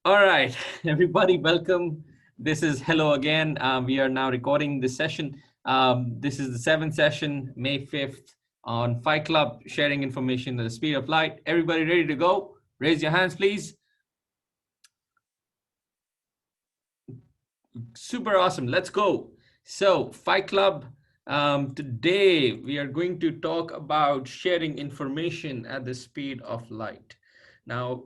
All right, everybody, welcome. This is hello again. We are now recording this session. This is the seventh session, May 5th, on Fight Club, sharing information at the speed of light. Everybody ready to go? Raise your hands, please. Super awesome. Let's go. So, Fight Club, today we are going to talk about sharing information at the speed of light. Now,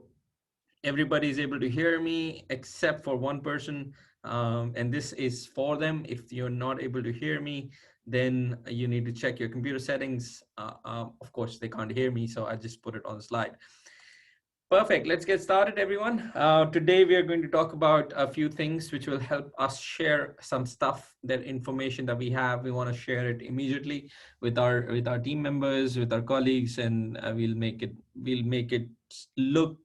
everybody is able to hear me except for one person, and this is for them. If you're not able to hear me, then you need to check your computer settings. Of course they can't hear me, so I just put it on the slide. Perfect. Let's get started, everyone. Today we are going to talk about a few things which will help us share some stuff, that information that we have. We want to share it immediately with our team members, with our colleagues, and we'll make it look.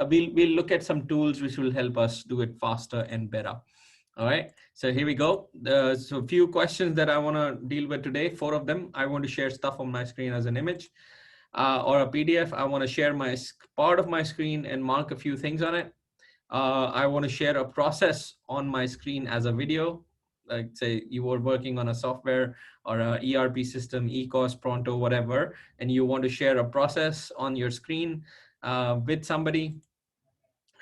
We'll look at some tools which will help us do it faster and better. All right. So here we go. So a few questions that I want to deal with today. 4 of them. I want to share stuff on my screen as an image or a PDF. I want to share my part of my screen and mark a few things on it. I want to share a process on my screen as a video. Like say you were working on a software or a ERP system, eCOS, Pronto, whatever, and you want to share a process on your screen with somebody,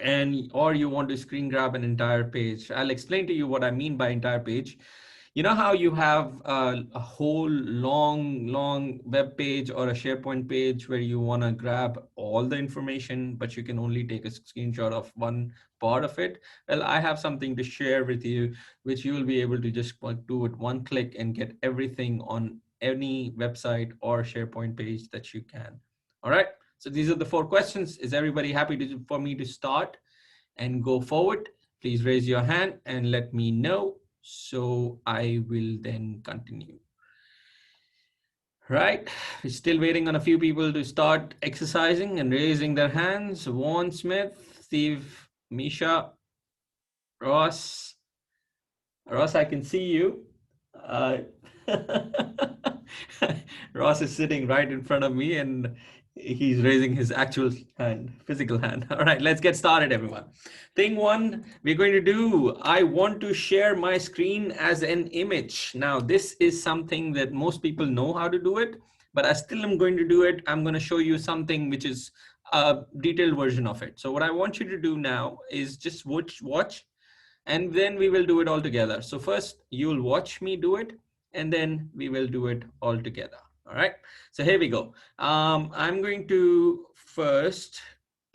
and or you want to screen grab an entire page. I'll explain to you what I mean by entire page. You know how you have a whole long web page or a SharePoint page where you want to grab all the information, but you can only take a screenshot of one part of it? Well, I have something to share with you, which you will be able to just do with one click and get everything on any website or SharePoint page that you can. All right. So these are the 4 questions. Is everybody happy for me to start and go forward? Please raise your hand and let me know, so I will then continue. Right, we're still waiting on a few people to start exercising and raising their hands. Vaughn Smith, Steve, Misha, Ross. Ross, I can see you. Uh, Ross is sitting right in front of me and he's raising his actual hand, physical hand. All right, let's get started, everyone. Thing 1, we're going to do, I want to share my screen as an image. Now, this is something that most people know how to do it, but I still am going to do it. I'm going to show you something which is a detailed version of it. So what I want you to do now is just watch, and then we will do it all together. So first you'll watch me do it, and then we will do it all together. All right, so here we go. I'm going to first,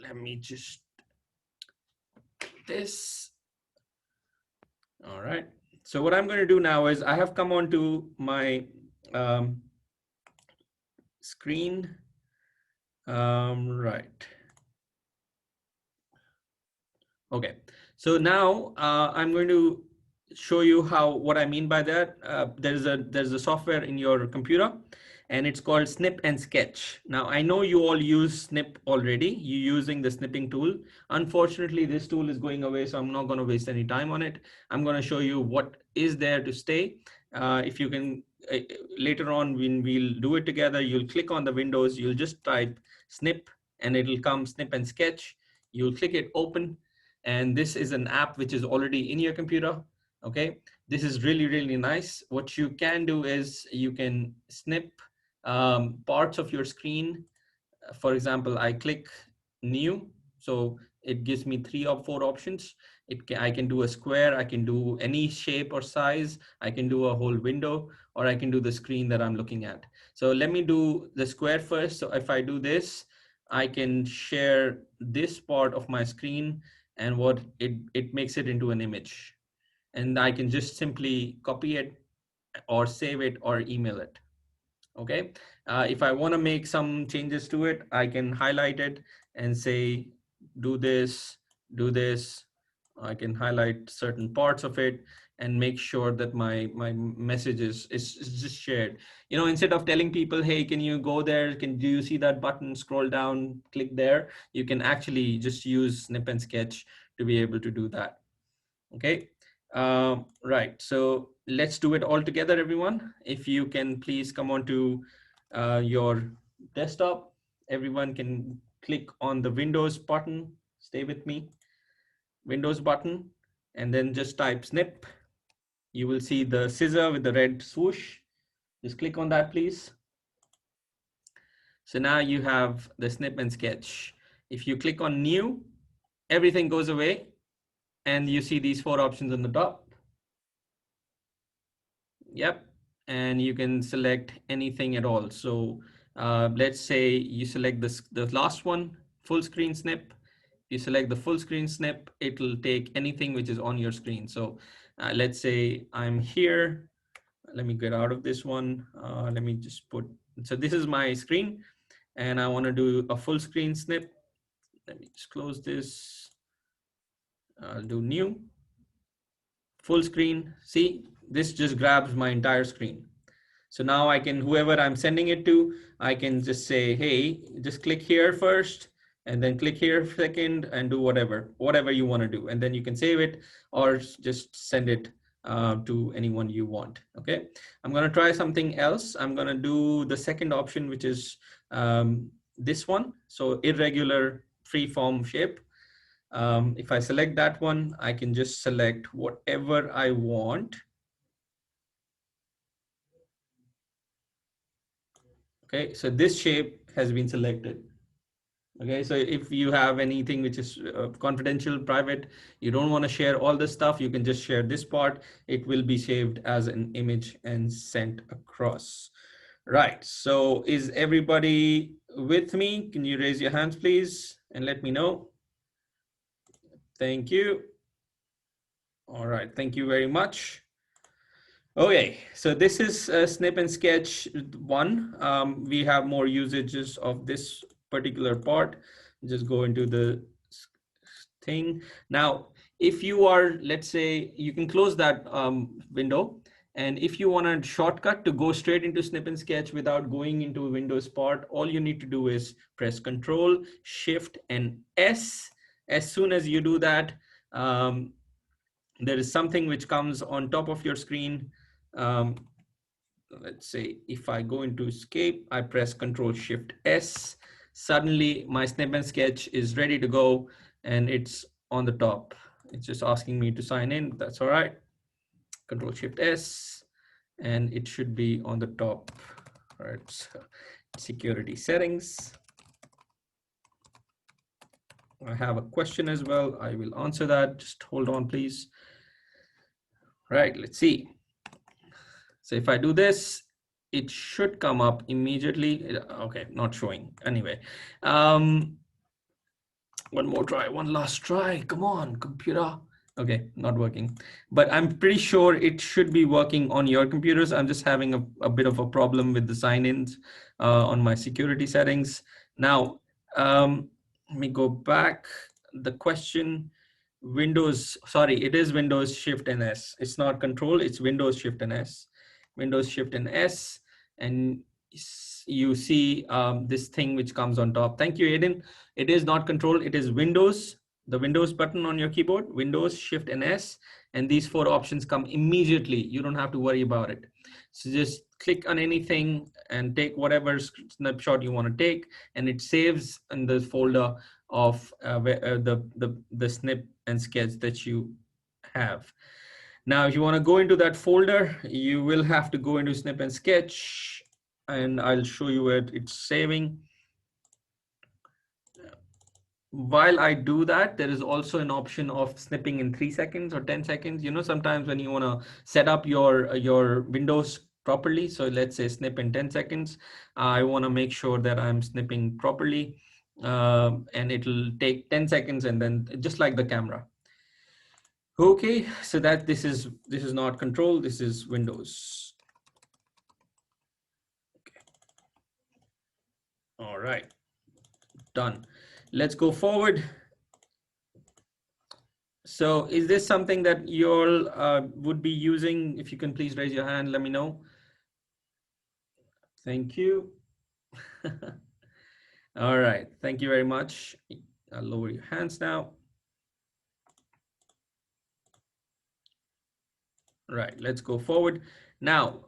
let me just this. All right, so what I'm going to do now is I have come onto my screen. Right. Okay, so now I'm going to show you what I mean by that. There's a software in your computer, and it's called Snip and Sketch. Now I know you all use Snip already. You're using the snipping tool. Unfortunately, this tool is going away, so I'm not going to waste any time on it. I'm going to show you what is there to stay. If you can, later on when we'll do it together, you'll click on the windows. You'll just type Snip, and it'll come Snip and Sketch. You'll click it, open, and this is an app which is already in your computer. Okay, this is really nice. What you can do is you can snip parts of your screen. For example, I click new, so it gives me 3 or 4 options. I can do a square, I can do any shape or size, I can do a whole window, or I can do the screen that I'm looking at. So let me do the square first. So if I do this, I can share this part of my screen, and what it makes it into an image, and I can just simply copy it or save it or email it. Okay, if I want to make some changes to it, I can highlight it and say do this, do this. I can highlight certain parts of it and make sure that my message is just shared. You know, instead of telling people, hey, can you go there, do you see that button, scroll down, click there, you can actually just use Snip and Sketch to be able to do that. Okay, right, so let's do it all together, everyone. If you can please come on to your desktop. Everyone can click on the Windows button. Stay with me. Windows button, and then just type snip. You will see the scissor with the red swoosh. Just click on that, please. So now you have the snip and sketch. If you click on new, everything goes away and you see these 4 options on the top. Yep. And you can select anything at all. So let's say you select the last one, full screen snip. You select the full screen snip, it'll take anything which is on your screen. So let's say I'm here. Let me get out of this one. Let me just put, so this is my screen and I want to do a full screen snip. Let me just close this. I'll do new, full screen. See, this just grabs my entire screen. So now I can, whoever I'm sending it to, I can just say, hey, just click here first and then click here second and do whatever you want to do. And then you can save it or just send it to anyone you want. Okay, I'm going to try something else. I'm going to do the second option, which is this one. So irregular freeform shape. If I select that one, I can just select whatever I want. Okay, so this shape has been selected. Okay, so if you have anything which is confidential, private, you don't want to share all this stuff, you can just share this part. It will be saved as an image and sent across. Right, so is everybody with me? Can you raise your hands, please, and let me know? Thank you. All right, thank you very much. Okay, so this is snip and sketch 1. We have more usages of this particular part. Just go into the thing. Now, if you are, let's say, you can close that window. And if you want a shortcut to go straight into snip and sketch without going into a Windows part, all you need to do is press Control, Shift, and S. As soon as you do that, there is something which comes on top of your screen. Let's say if I go into escape, I press Control Shift S, suddenly my snip and sketch is ready to go and it's on the top. It's just asking me to sign in. That's all right. Control Shift S and it should be on the top. All right. So security settings. I have a question as well. I will answer that. Just hold on, please. Right, let's see. So if I do this, it should come up immediately. Okay, not showing. Anyway, one more try, one last try. Come on, computer. Okay, not working, but I'm pretty sure it should be working on your computers. I'm just having a bit of a problem with the sign-ins on my security settings. Now, let me go back. The question, Windows, sorry, it is Windows Shift and S. It's not Control, it's Windows Shift and S. Windows Shift and S, and you see this thing which comes on top. Thank you, Aiden. It is not Control, it is Windows, the Windows button on your keyboard, Windows Shift and S, and these 4 options come immediately. You don't have to worry about it. So just click on anything and take whatever snapshot you want to take, and it saves in the folder of the snip and sketch that you have. Now, if you want to go into that folder, you will have to go into snip and sketch, and I'll show you where it's saving. While I do that, there is also an option of snipping in 3 seconds or 10 seconds. You know, sometimes when you want to set up your Windows properly, so let's say snip in 10 seconds, I want to make sure that I'm snipping properly, and it'll take 10 seconds, and then just like the camera. Okay, so that this is not Control, this is Windows. Okay. All right, done. Let's go forward. So is this something that you all would be using? If you can please raise your hand, let me know. Thank you. All right, thank you very much. I'll lower your hands now. Right, let's go forward. Now,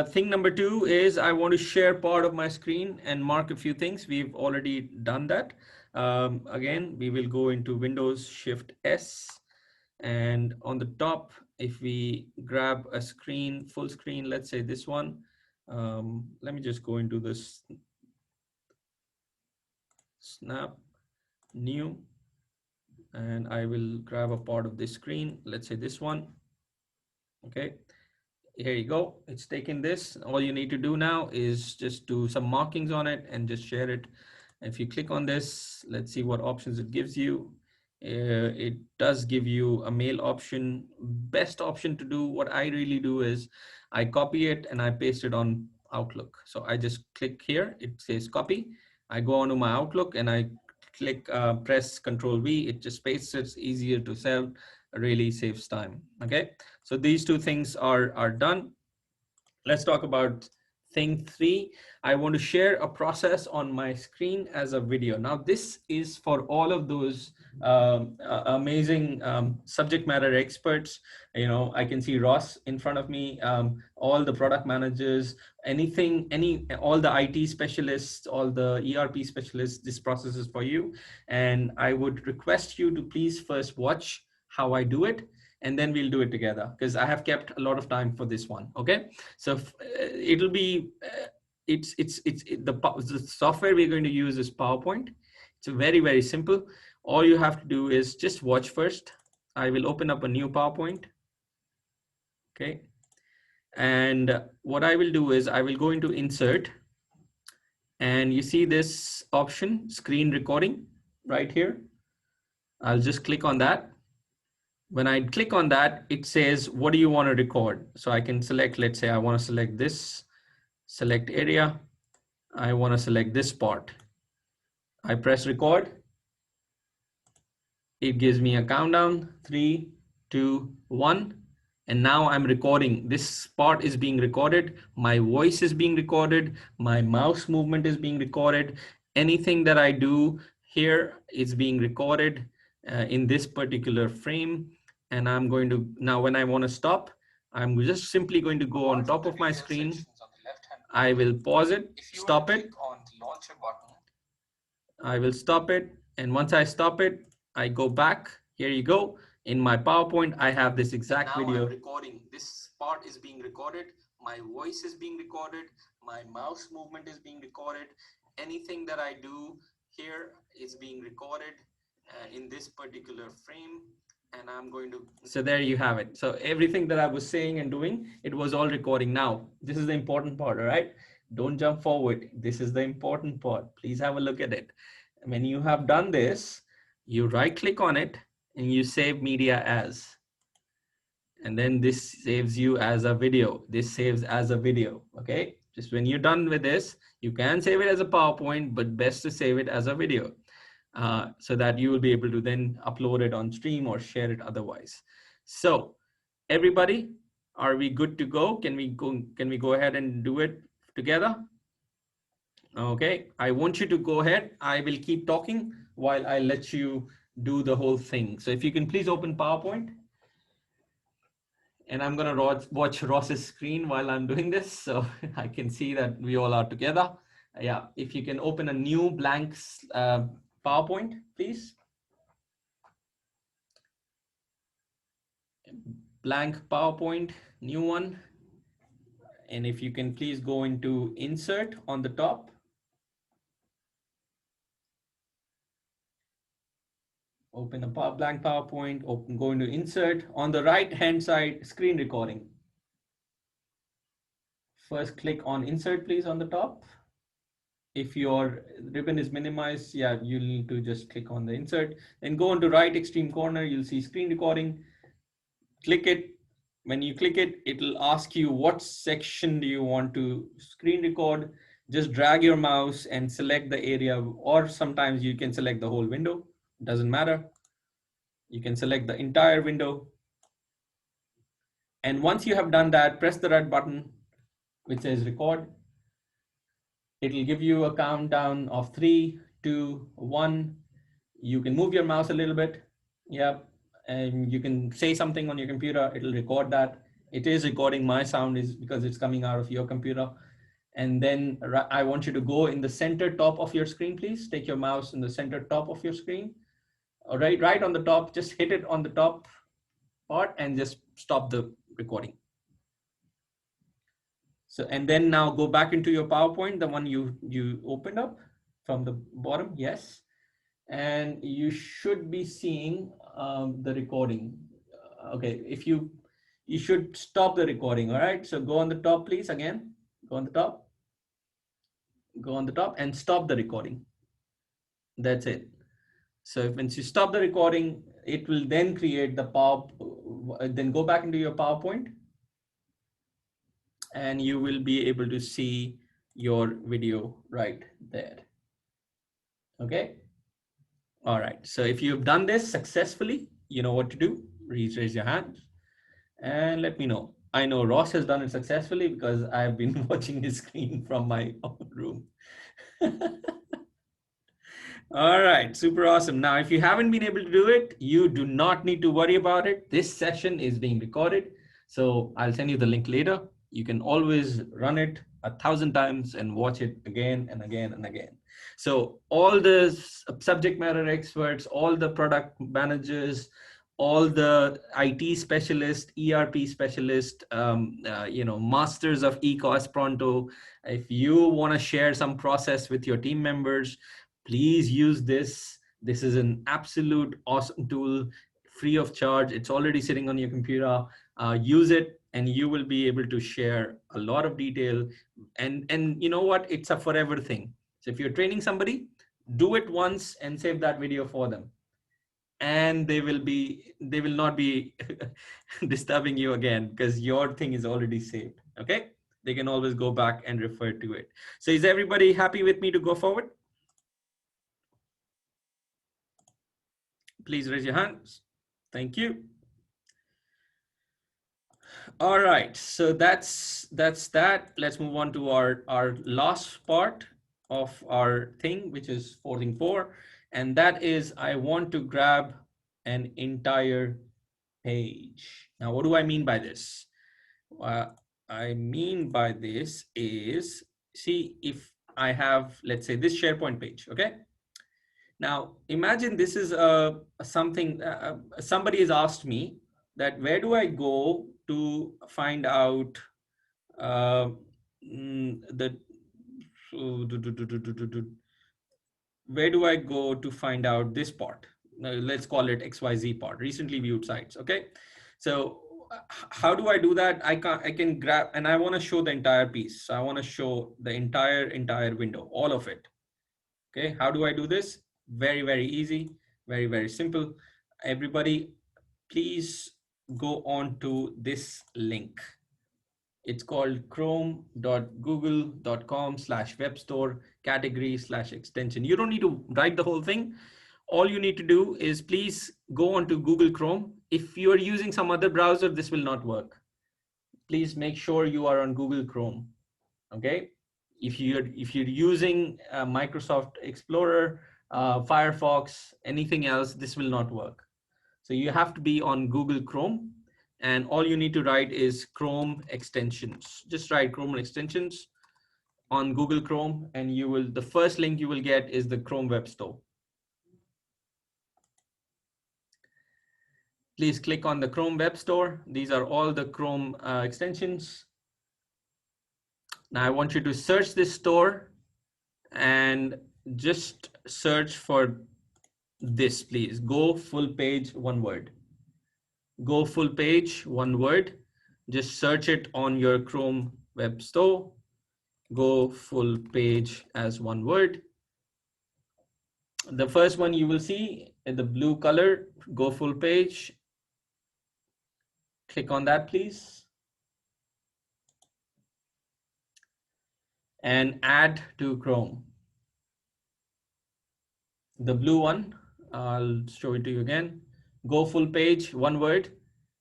thing number 2 is I want to share part of my screen and mark a few things. We've already done that. Again, we will go into Windows Shift S. And on the top, if we grab a screen, full screen, let's say this one, let me just go into this snap new, and I will grab a part of this screen, let's say this one. Okay, here you go. It's taken this. All you need to do now is just do some markings on it and just share it. If you click on this, let's see what options it gives you. It does give you a mail option. Best option to do, what I really do is I copy it and I paste it on Outlook. So I just click here, it says copy. I go onto my Outlook and I click, press Control V, it just pastes it. It's easier to sell, really saves time. Okay, so these two things are done. Let's talk about thing 3. I want to share a process on my screen as a video. Now, this is for all of those amazing subject matter experts. You know, I can see Ross in front of me, all the product managers, all the IT specialists, all the ERP specialists. This process is for you. And I would request you to please first watch how I do it, and then we'll do it together, because I have kept a lot of time for this one. Okay, so it'll be the software we're going to use is PowerPoint. It's very simple. All you have to do is just watch first. I will open up a new PowerPoint. Okay, and what I will do is I will go into insert, and you see this option, screen recording, right here. I'll just click on that. When I click on that, it says, what do you want to record? So I can select, let's say I want to select this, select area. I want to select this part. I press record. It gives me a countdown, 3, 2, 1. And now I'm recording. This part is being recorded. My voice is being recorded. My mouse movement is being recorded. Anything that I do here is being recorded in this particular frame. And I'm going to, now when I want to stop, I'm just simply going to go on top of my screen. I will pause it, stop it. I will stop it. And once I stop it, I go back. Here you go. In my PowerPoint, I have this exact video. I'm recording. This part is being recorded. My voice is being recorded. My mouse movement is being recorded. Anything that I do here is being recorded in this particular frame. And I'm going to, so there you have it. So everything that I was saying and doing, it was all recording. Now, this is the important part, all right? Don't jump forward. This is the important part. Please have a look at it. When you have done this, you right click on it and you save media as. And then this saves you as a video. This saves as a video, okay? Just when you're done with this, you can save it as a PowerPoint, but best to save it as a video so that you will be able to then upload it on stream or share it otherwise. So everybody, are we good to go? Can we go ahead and do it together? Okay, I want you to go ahead. I will keep talking while I let you do the whole thing. So if you can please open PowerPoint. And I'm going to watch Ross's screen while I'm doing this, so I can see that we all are together. Yeah, if you can open a new blank PowerPoint, please. Blank PowerPoint, new one. And if you can please go into insert on the top. Open a blank PowerPoint, go into insert. On the right hand side, screen recording. First click on insert, please, on the top. If your ribbon is minimized, yeah, you'll need to just click on the insert. Then go into right extreme corner, you'll see screen recording. Click it. When you click it, it'll ask you what section do you want to screen record. Just drag your mouse and select the area, or sometimes you can select the whole window. Doesn't matter. You can select the entire window. And once you have done that, press the red button, which says record. It'll give you a countdown of 3, 2, 1. You can move your mouse a little bit. Yeah. And you can say something on your computer. It'll record that. It is recording my sound is because it's coming out of your computer. And then I want you to go in the center top of your screen, please. Take your mouse in the center top of your screen. All right, right on the top, just hit it on the top. part and just stop the recording. So, and then now go back into your PowerPoint, the one you opened up from the bottom, yes. And you should be seeing the recording. Okay, if you should stop the recording, all right? So go on the top, please, again. Go on the top. Go on the top and stop the recording. That's it. So once you stop the recording, it will then create the then go back into your PowerPoint and you will be able to see your video right there. Okay. All right. So if you've done this successfully, you know what to do. Please raise your hand and let me know. I know Ross has done it successfully because I've been watching his screen from my own room. All right, super awesome. Now, if you haven't been able to do it, you do not need to worry about it. This session is being recorded, so I'll send you the link later. You can always run it 1,000 times and watch it again and again and again. So all the subject matter experts, all the product managers, all the IT specialists, ERP specialists, masters of eCost Pronto. If you want to share some process with your team members, please use this. This is an absolute awesome tool, free of charge. It's already sitting on your computer. Use it and you will be able to share a lot of detail. And you know what? It's a forever thing. So if you're training somebody, do it once and save that video for them. And they will not be disturbing you again because your thing is already saved. Okay. They can always go back and refer to it. So is everybody happy with me to go forward? Please raise your hands. Thank you. All right, so that's that. Let's move on to our last part of our thing, which is 4 and that is I want to grab an entire page. Now, what do I mean by this? I mean by this is, see, if I have, let's say, this SharePoint page, okay? Now, imagine this is something, somebody has asked me that where do I go to find out where do I go to find out this part? Let's call it XYZ part, recently viewed sites, okay? So how do I do that? I can grab, and I want to show the entire piece. So I want to show the entire window, all of it. Okay, how do I do this? Very, very easy, very, very simple. Everybody, please go on to this link. It's called chrome.google.com/webstore category/extension. You don't need to write the whole thing. All you need to do is please go on to Google Chrome. If you're using some other browser, this will not work. Please make sure you are on Google Chrome. Okay. If you're using Microsoft Explorer, Firefox, anything else, this will not work. So you have to be on Google Chrome, and all you need to write is Chrome extensions. Just write Chrome extensions on Google Chrome, and the first link you will get is the Chrome Web Store. Please click on the Chrome Web Store. These are all the Chrome extensions. Now I want you to search this store and just search for this, please. Go full page, one word. Go full page, one word. Just search it on your Chrome Web Store. Go full page as one word. The first one you will see in the blue color, go full page. Click on that, please. And add to Chrome. The blue one, I'll show it to you again. Go full page, one word.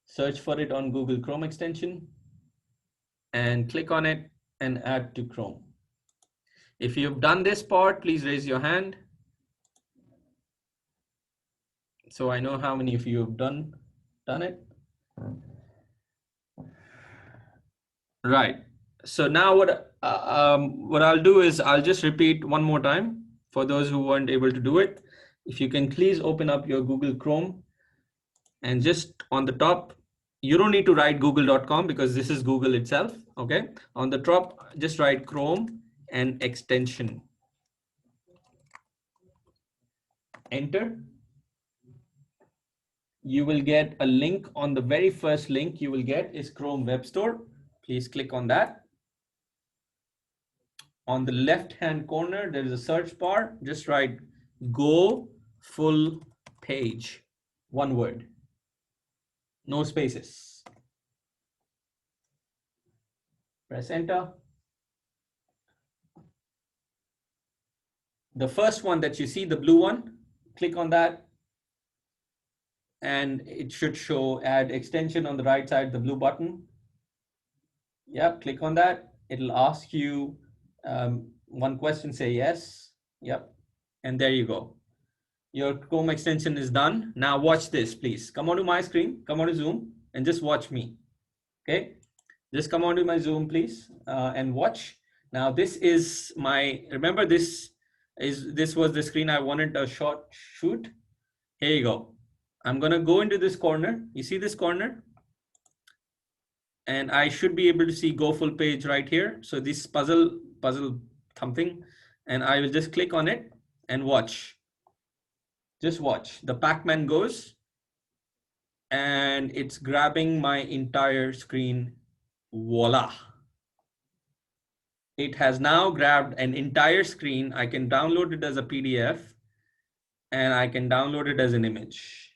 Search for it on Google Chrome extension and click on it and add to Chrome. If you've done this part, please raise your hand. So I know how many of you have done it. Right. So now what I'll do is I'll just repeat one more time for those who weren't able to do it. If you can please open up your Google Chrome and just on the top, You don't need to write google.com because this is Google itself. Okay. On the top, just write Chrome and extension. Enter. You will get a link. On the very first link you will get is Chrome Web Store. Please click on that. On the left hand corner, there is a search bar. Just write go full page. One word. No spaces. Press enter. The first one that you see, the blue one, click on that and it should show add extension on the right side, the blue button. Yep, click on that. It'll ask you one question, say yes. Yep, and there you go. Your Chrome extension is done. Now watch this, please. Come onto my screen, come onto Zoom and just watch me. Okay, just come onto my Zoom, please, and watch. Now this is my, remember this was the screen I wanted a short shoot. Here you go. I'm gonna go into this corner. You see this corner? And I should be able to see go full page right here. So this puzzle something, and I will just click on it and watch. Just watch. The Pac-Man goes and it's grabbing my entire screen. Voila. It has now grabbed an entire screen. I can download it as a PDF and I can download it as an image.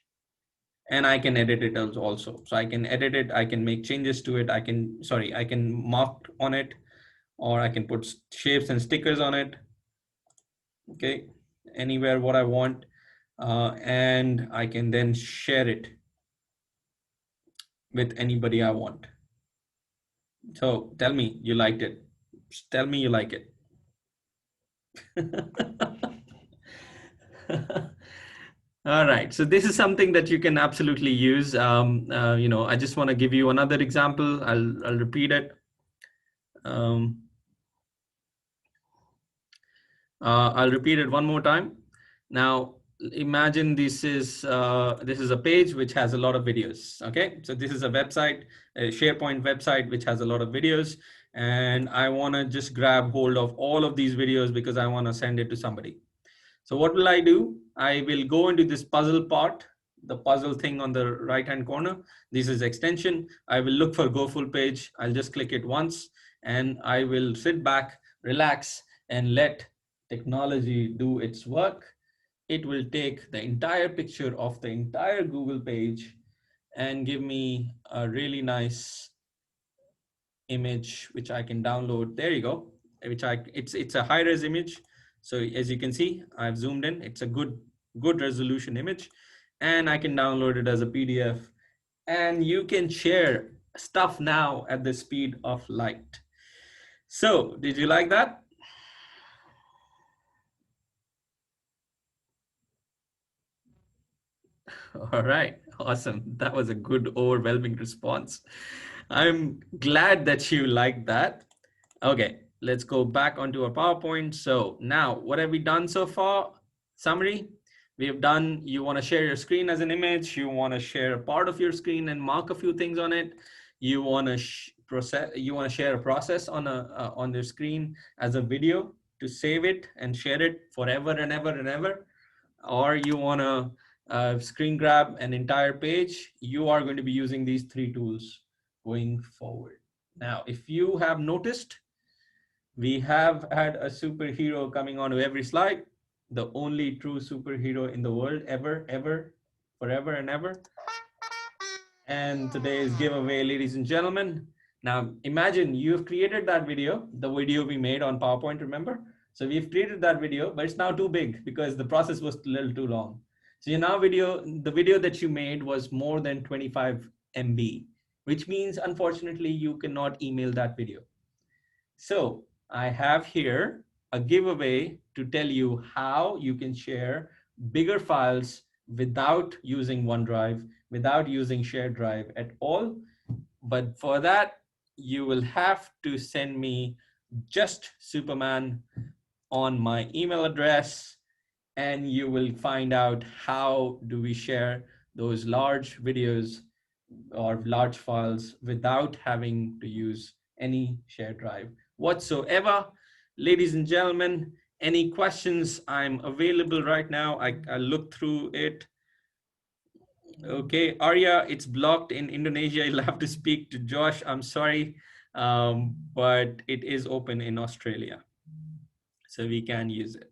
And I can edit it also. So I can edit it, I can make changes to it, I can mark on it, or I can put shapes and stickers on it. Okay, anywhere what I want. And I can then share it with anybody I want. So tell me you liked it. Tell me you like it. All right, so this is something that you can absolutely use. I just want to give you another example. I'll repeat it. I'll repeat it one more time. Now, imagine this is a page which has a lot of videos. Okay, so this is a website, a SharePoint website which has a lot of videos, and I want to just grab hold of all of these videos because I want to send it to somebody. So what will I do? I will go into this puzzle part, the puzzle thing on the right hand corner. This is extension. I will look for go full page. I'll just click it once and I will sit back, relax, and let technology do its work. It will take the entire picture of the entire Google page and give me a really nice image which I can download. There you go. It's a high res image. So as you can see, I've zoomed in. It's a good resolution image, and I can download it as a PDF. And you can share stuff now at the speed of light. So did you like that? All right, awesome. That was a good overwhelming response. I'm glad that you liked that. Okay, let's go back onto our PowerPoint. So now what have we done so far? Summary, we have done, you want to share your screen as an image, you want to share a part of your screen and mark a few things on it. You want to share a process on their screen as a video to save it and share it forever and ever and ever. Or you want to screen grab an entire page. You are going to be using these three tools going forward. Now, if you have noticed, we have had a superhero coming onto every slide, the only true superhero in the world ever, forever and ever. And today's giveaway, ladies and gentlemen. Now, imagine you've created that video, the video we made on PowerPoint, remember? So we've created that video, but it's now too big because the process was a little too long. So the video that you made was more than 25 MB, which means unfortunately you cannot email that video. So I have here a giveaway to tell you how you can share bigger files without using OneDrive, without using shared drive at all. But for that, you will have to send me just Superman on my email address, and you will find out how do we share those large videos or large files without having to use any shared drive whatsoever. Ladies and gentlemen, any questions? I'm available right now. I look through it. Okay, Arya, it's blocked in Indonesia. You'll have to speak to Josh. I'm sorry, but it is open in Australia, so we can use it.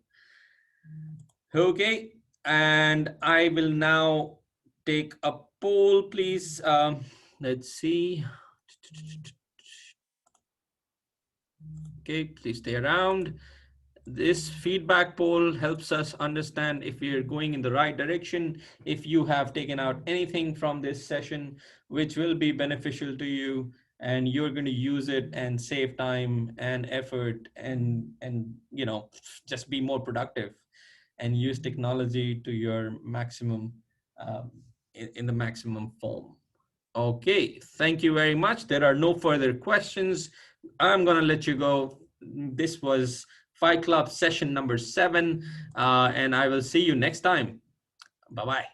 Okay, and I will now take a poll, please. Let's see. Okay, please stay around. This feedback poll helps us understand if we are going in the right direction, if you have taken out anything from this session which will be beneficial to you, and you're going to use it and save time and effort, and just be more productive and use technology to your maximum, um, in the maximum form. Okay, thank you very much. There are no further questions. I'm going to let you go. This was FYT Club session number 7, and I will see you next time. Bye-bye.